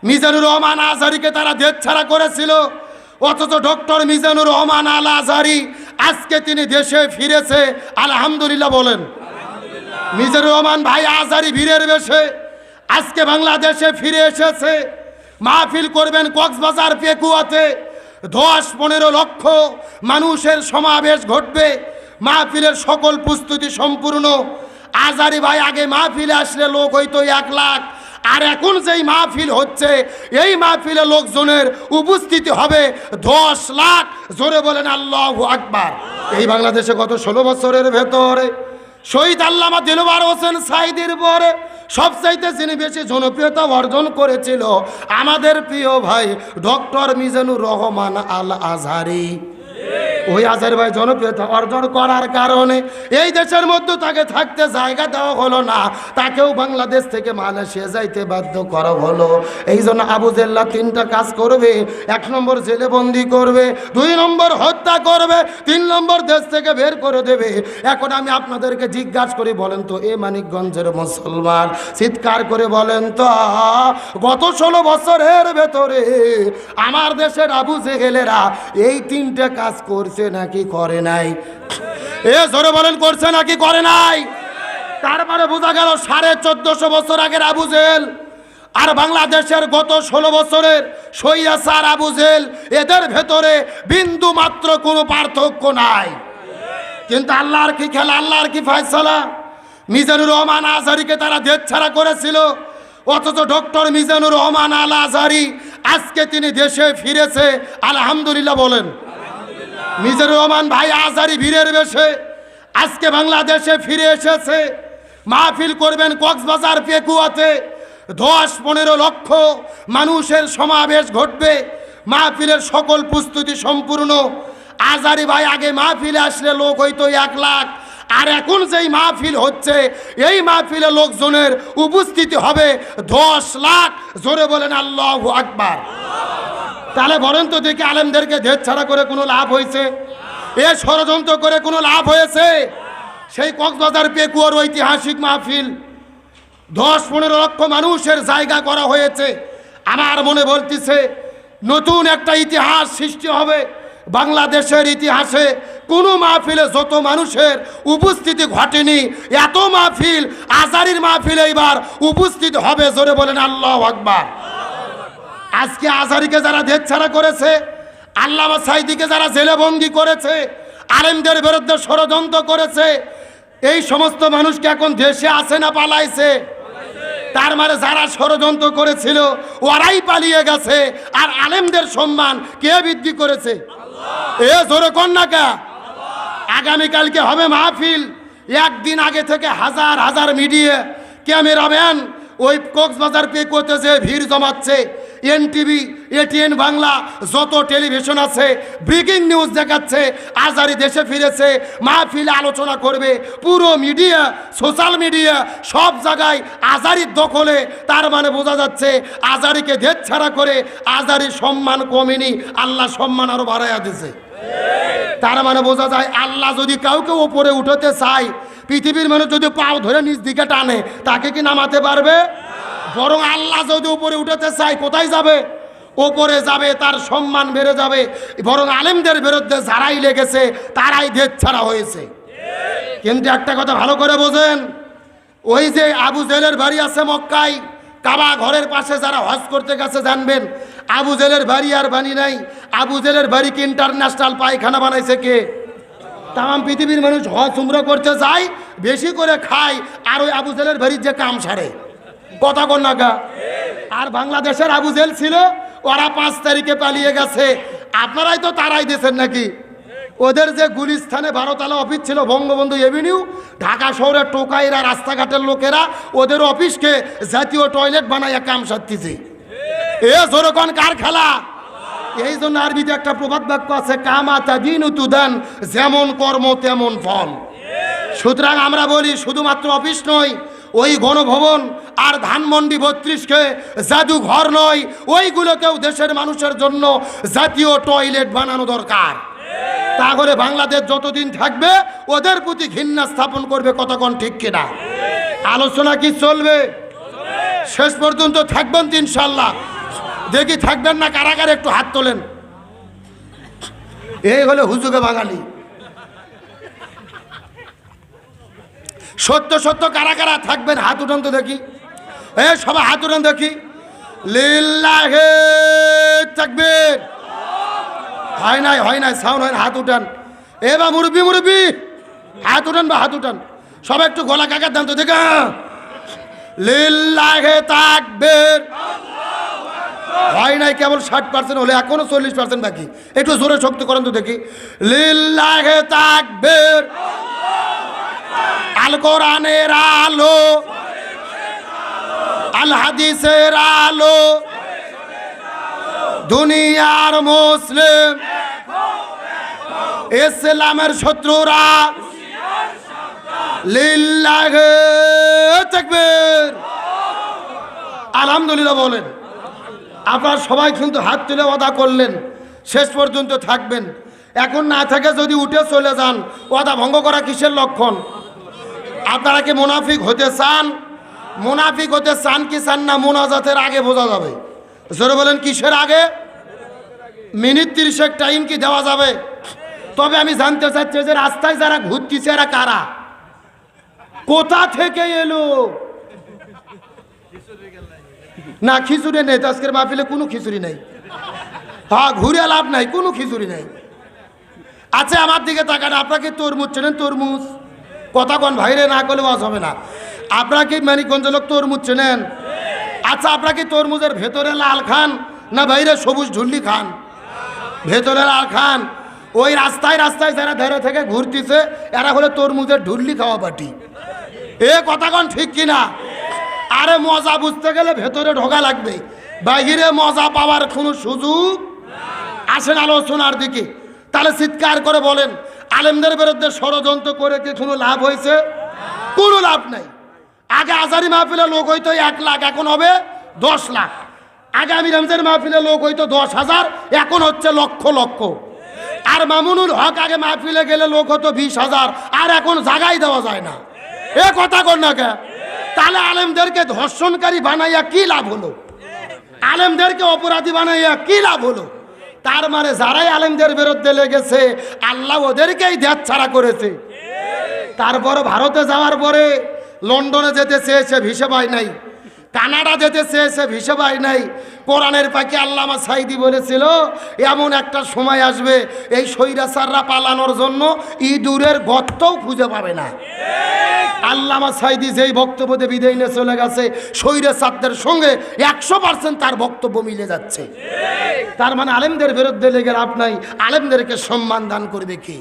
মিজানুর রহমান আজহারীকে তারা দেশ ছাড়া করেছিল, অথচ ডক্টর মিজানুর রহমান আল আজহারী আজকে তিনি দেশে ফিরেছে, আলহামদুলিল্লাহ বলেন। মিজানুর রহমান ভাই আজহারী বীরের বেশে আজকে বাংলাদেশে ফিরে এসেছে। মাহফিল করবেন কক্সবাজার পেকুয়াতে, 10-15 লক্ষ মানুষের সমাবেশ ঘটবে। মাহফিলের সকল প্রস্তুতি সম্পূর্ণ। আজহারী ভাই আগে মাহফিলে আসলে লোক হইতো 1 লাখ, আর এখন যেই মাহফিল হচ্ছে এই মাহফিলে লোকজনের উপস্থিতি হবে 10 লাখ। জোরে বলেন আল্লাহু আকবার। এই বাংলাদেশে গত 16 বছরের ভেতরে শহীদ আল্লামা দিলওয়ার হোসেন সাঈদীর পরে সবচাইতে যিনি বেশি জনপ্রিয়তা অর্জন করেছিল আমাদের প্রিয় ভাই ডক্টর মিজানুর রহমান আল আজহারী। ওই আজহারী ভাই জনপ্রিয়তা অর্জন করার কারণে এই দেশের মধ্যে তাকে থাকতে জায়গা দেওয়া হলো না, তাকেও বাংলাদেশ থেকে মালয়েশিয়া যাইতে বাধ্য করা হলো। এই জন্য আবু জেল্লা 3টা কাজ করবে। 1 নম্বর জেলে বন্দি করবে, 2 নম্বর হত্যা করবে, 3 নম্বর দেশ থেকে বের করে দেবে। এখন আমি আপনাদেরকে জিজ্ঞাসা করি, বলেন তো এ মানিকগঞ্জের মুসলমান চিৎকার করে বলেন তো, গত 16 বছরের ভেতরে আমার দেশের আবু জেহেলেরা এই 3টে কাজ করছে নাকি করে নাই? এ জোরে বলেন, করছে নাকি করে নাই? তারপরে বোঝা গেল 1450 বছর আগের আবু জেহেল আর বাংলাদেশের গত 16 বছরের সৈয়াসার আবু জেহেল, এদের ভেতরে বিন্দু মাত্র কোনো পার্থক্য নাই। কিন্তু আল্লাহর কি খেলা, আল্লাহর কি ফয়সালা। মিজানুর রহমান আজহারীকে তারা দেশ ছাড়া করেছিল, অথচ ডক্টর মিজানুর রহমান আল আজহারী আজকে তিনি দেশে ফিরেছে, আলহামদুলিল্লাহ বলেন। মিজানুর রহমান ভাই আজহারী বীরের বেশে আজকে বাংলাদেশে ফিরে এসেছে। মাহফিল করবেন কক্সবাজার পেকুয়াতে, 10-15 লক্ষ মানুষের সমাবেশ ঘটবে। মাহফিলের সকল প্রস্তুতি সম্পূর্ণ। আজহারী ভাই আগে মাহফিলে আসলে লোক হইতো 1 লাখ, আর এখন যেই মাহফিল হচ্ছে এই মাহফিলে লোকজনের উপস্থিতি হবে 10 লাখ। জোরে বলেন আল্লাহু আকবার। তাহলে বলেন তো দেখি, আলেমদেরকে দেশ ছাড়া করে কোনো লাভ হয়েছে? এ ষড়যন্ত্র করে কোনো লাভ হয়েছে? সেই কক্সবাজার পেকুয়ার ঐতিহাসিক মাহফিল 10-15 লক্ষ মানুষের জায়গা করা হয়েছে। আমার মনে বলতেছে নতুন একটা ইতিহাস সৃষ্টি হবে বাংলাদেশের ইতিহাসে। কোনো মাহফিলে যত মানুষের উপস্থিতি ঘটেনি এত মাহফিল আজহারীর মাহফিলে এবার উপস্থিত হবে। জোরে বলেন আল্লাহু আকবার। আজকে আজহারীকে যারা দেশ ছাড়া করেছে, আল্লামা সাঈদীকে যারা জেলে বন্দি করেছে, আলেমদের বিরুদ্ধে ষড়যন্ত্র করেছে, এই সমস্ত মানুষকে এখন দেশে আছে না পালাইছে? তার মানে যারা ষড়যন্ত্র করেছিল ওরাই পালিয়ে গেছে, আর আলেমদের সম্মান কে বৃদ্ধি করেছে? এ জোরে কোন না কা। আগামীকালকে হবে মাহফিল, একদিন আগে থেকে হাজার হাজার মিডিয়া ক্যামেরাম্যান ওই কক্সবাজার পেকুয়াতে যে ভিড় জমাচ্ছে। এনটিভি, এটিএন বাংলা, যত টেলিভিশন আছে ব্রেকিং নিউজ দেখাচ্ছে আজহারী দেশে ফিরেছে। মাহফিলে আলোচনা করবে, পুরো মিডিয়া, সোশ্যাল মিডিয়া সব জায়গায় আজহারীর দখলে। তার মানে বোঝা যাচ্ছে আজহারীকে দেশ ছাড়া করে আজহারীর সম্মান কমেনি, আল্লাহ সম্মান আরো বাড়াইয়া দিছে। তার মানে বোঝা যায় আল্লাহ যদি কাউকে উপরে উঠাতে চায়, পৃথিবীর মানুষ যদি পাও ধরে নিজ দিকে টানে তাকে কি নামাতে পারবে? বরং আল্লাহ যদি উপরে উঠাতে চায় কোথায় যাবে? ওপরে যাবে, তার সম্মান বেড়ে যাবে। বরং আলেমদের বিরুদ্ধে যারাই লেগেছে তারাই দেশ ছাড়া হয়েছে। কিন্তু একটা কথা ভালো করে বোঝেন, ওই যে আবু জেহেলের বাড়ি আছে মক্কায়, কাবা ঘরের পাশে যারা হজ করতে গেছে জানবেন আবু জেহেলের বাড়ি আর বানি নাই। আবু জেহেলের বাড়িকে ইন্টারন্যাশনাল পায়খানা বানাইছে কে? তাম পৃথিবীর মানুষ হজ উমরা করতে যায়, বেশি করে খায়, আর ওই আবু জেহেলের বাড়ির যে কাম সারে। কথা কন না গা। আর বাংলাদেশের আবু জেহেল ছিল, ওরা 5 তারিখে পালিয়ে গেছে। আপনারাই তো তারাই দিয়েছেন নাকি? ওদের যে গুলিস্থানে 12 তলা অফিস ছিল বঙ্গবন্ধু এভিনিউ, ঢাকা শহরের টোকাইরা রাস্তাঘাটের লোকেরা ওদের অফিসকে জাতীয় টয়লেট বানাইয়া কাম সারতেছে। এ জোরকন কার খেলা? এই জন্য আরবিতে একটা প্রবাদ বাক্য আছে, কামা তাদিনু তুদান, যেমন কর্ম তেমন ফল। সুতরাং আমরা বলি শুধুমাত্র অফিস নয়, ওই গণভবন আর ধানমন্ডি 32কে জাদুঘর নয়, ওইগুলোকেও দেশের মানুষের জন্য জাতীয় টয়লেট বানানো দরকার। তাহলে বাংলাদেশ যতদিন থাকবে ওদের প্রতি ঘৃণা স্থাপন করবে। কতক্ষণ ঠিক কিনা? আলোচনা কি চলবে? শেষ পর্যন্ত থাকবেন তো ইনশাল্লাহ? দেখি থাকবেন না কারাগারে, একটু হাত তোলেন। এই হলো হুজুগে বাঙালি। সত্য সত্য কারা কারা থাকবেন হাত উঠান তো দেখি। সবাই হাত উঠান দেখি। লিল্লাহে তাকবীর। হয় নাই সাউন্ড হয় না, হাত উঠান। বা মুরব্বি হাত উঠান, বা হাত উঠান সবাই, একটু গলা কাকার দেন তো দেখা। লিল্লাহে তাকবীর। হয় নাই, কেবল 60% হলে, এখনো 40% বাকি। একটু জোরে শক্তি করেন তো দেখি। লিল্লাহে তাকবীর। আল কোরআনের আলো, আল হাদিসের আলো, দুনিয়ার মুসলিম, ইসলামের শত্রুরা, লিল্লাহে তাকবীর। আলহামদুলিল্লাহ বলেন। আপনারা সবাই কিন্তু হাত তুলে ওয়াদা করলেন শেষ পর্যন্ত থাকবেন। এখন না থাকে যদি উঠে চলে যান, ওয়াদা ভঙ্গ করা কিসের লক্ষণ? আপনারা কি মুনাফিক হতে চান? মুনাফিক হতে চান কি চান না মোনাজাতের আগে বোঝা যাবে। জোরে বলেন, কিসের আগে? মিনিট 30 টাইম কি দেওয়া যাবে? তবে আমি জানতে চাচ্ছি যে রাস্তায় যারা ঘুরতেছে এরা কারা, কোথা থেকে এলো? না খিচুড়ি নেই তো আজকের মাহফিলে, কোনো খিচুড়ি নেই। হ্যাঁ, ঘুরে লাভ নাই, কোনো খিচুড়ি নেই। আচ্ছা আমার দিকে তাকান, আপনাকে তরমুজ চেনেন? তরমুজ কথা কোন ভাইরে, না করলে বাস হবে না। আপনারা কি মানিকগঞ্জ লোক তরমুজ চেনেন? আচ্ছা আপনারা কি তরমুজের ভেতরে লাল খান না বাইরে সবুজ ঝুল্লি খান? ভেতরে লাল খান। ওই রাস্তায় রাস্তায় যারা ধারে থেকে ঘুরতেছে এরা হলে তরমুজের ঢুল্লি খাওয়া পাটি। এ কথা কোন ঠিক কিনা? আরে মজা বুঝতে গেলে ভেতরে ঢোকা লাগবে, বাইরে মজা পাওয়ার কোনো সুযোগ। আসেন আলোচনার দিকে। তাহলে চিৎকার করে বলেন, আলেমদের বিরুদ্ধে ষড়যন্ত্র করে কি কোনো লাভ হয়েছে? কোনো লাভ নাই। আগে আজারি মাহফিলে লোক হইতো 1 লাখ, এখন হবে 10 লাখ। আগামী রমজান মাহফিলে লোক হইতো 10,000, এখন হচ্ছে লক্ষ লক্ষ। আর মামুনুল হক আগে মাহফিলে গেলে লোক হতো 20,000, আর এখন জাগাই দেওয়া যায় না। এ কথা কর না কে? তাহলে আলেমদেরকে ধর্ষণকারী বানাইয়া কি লাভ হলো? আলেমদেরকে অপরাধী বানাইয়া কি লাভ হলো? তার মানে যারাই আলেমদের বিরুদ্ধে লেগেছে আল্লাহ ওদেরকেই দেশ ছাড়া করেছে। তারপর ভারতে যাওয়ার পরে লন্ডনে যেতে চেয়েছে, ভিসা পায় নাই। কানাডা যেতে চেয়েছে, ভিসা পায় নাই। কোরআনের পাখি আল্লামা সাইদি বলেছিল এমন একটা সময় আসবে এই স্বৈরাচাররা পালানোর জন্য ইঁদুরের গর্তও খুঁজে পাবে না। আল্লামা সাইদি যেই বক্তব্যতে বিদায় নিয়ে চলে গেছে, স্বৈরাচারদের সঙ্গে 100% তার বক্তব্য মিলে যাচ্ছে। তার মানে আলেমদের বিরুদ্ধে লেগে লাভ নাই, আলেমদেরকে সম্মান দান করবে কি?